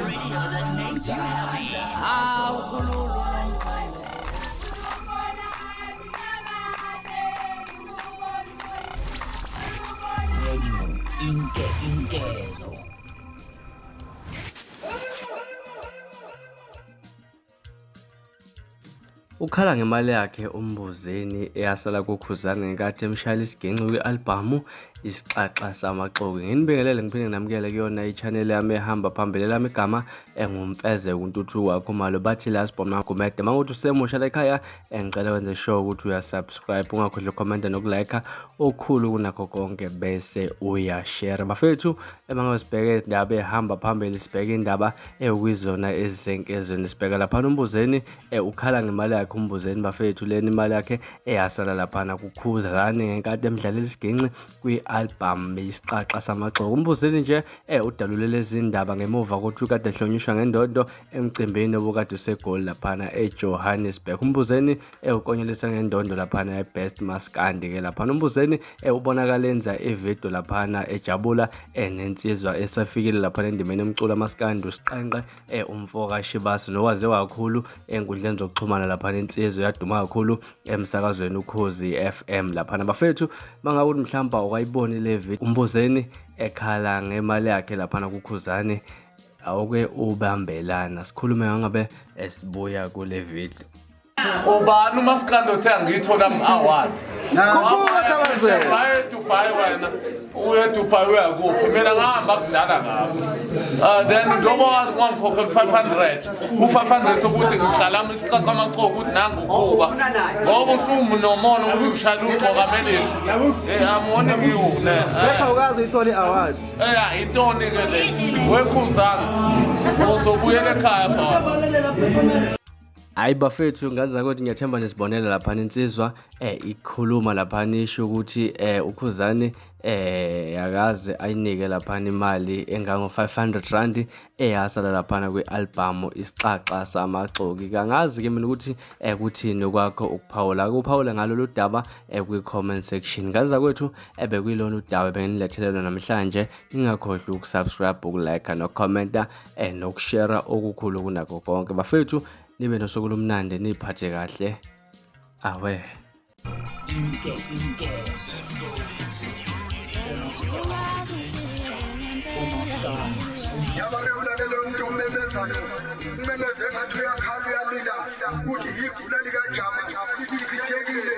radio that makes you happy. Inkezo. Ukhala ngemali yakhe uMbuzeni eyasala kuKhuzani ngenkathi emshayela isiginci kwi-albhamu Isixaxa Samaxoki. Nginibingelele ngiphinde namukele kuyona i-channel yami ehamba phambili lami igama engumfeze kuntuthuko wakho malo bathi la sibona ngumede manguthi usemusha la ekhaya ngicela wenze sure ukuthi uyasubscribe ungakhohlwa ucomment nokulike okukhulu kunakho konke bese uyashare. Bafethu emangosibheke indaba ehamba phambili sibheke indaba ekwizona ezisenkezweni sibheka lapha uMbuzeni ukhala ngemali yakhe uMbuzeni bafethu leni imali yakhe eyasala lapha kuKhuzani ngenkathi emdlalela isiginci kwi-album Isixaxa Samaxoki. uMbuzeni nje udalulele izindaba ngemuva kokuthi ukade ehlonishwa ngendondo emcimbini obukade usegoli lapha eJohannesburg. uMbuzeni ukonyelisa ngendondo lapha eBest Maskandi ke lapha uMbuzeni ubonakala enza ivideo lapha ejabula nensizwa esafikile lapha endimeni emculo amaskandi usiqenqe umfoka Shibasi nowaziwa kakhulu enkundleni zokuxhumana lapha insizwa yaduma kakhulu emsakazweni uKhozi FM lapha bafethu mangakuthi mhlamba ukayibona le video uMbuzeni ekhala ngemali yakhe lapha kuKhuzani awuke ubambelana sikhulume ngabe sibuya kule video. Ubani umaskandi othe angithola award Dubai wena uye Dubai uyakuphi mina ngahamba kudala ngabo then njengoba ngikhokhe 500 u500 ukuthi ngihlala Isixaxa Samaxoki ukuthi nangu ukuba ngoba usumunomono ukuthi ngishayela uqokamelile amone ngiyune bese ukazi uyithola iaward intoni ke le weKhuzani uzobuyela ekhaya baba. Hayi bafethu ngenza ukuthi ngiyathemba nje Zibonele lapha insizwa ikhuluma lapha nisho ukuthi uKhuzani yakaze ayinike lapha imali engango 500 rand eyasala lapha kwi-album Isixaxa Samaxoki. Kangazi ke mina ukuthi kuthini kwakho ukuphawula kuphawula ngalolu daba kwi-comment section. Ngenza kwethu bekuyilona udaba benginilethelelwa namhlanje. Ningakhohlwa ukusubscribe ukulike nokucomment nokushare okukhulu kunakho konke bafethu. Nibe nosuku lomnandi niphathe kahle awe yabare ulalele umuntu umemezana umemeze ngathi uyakhala uyalila ukuthi igula likajama lichithekile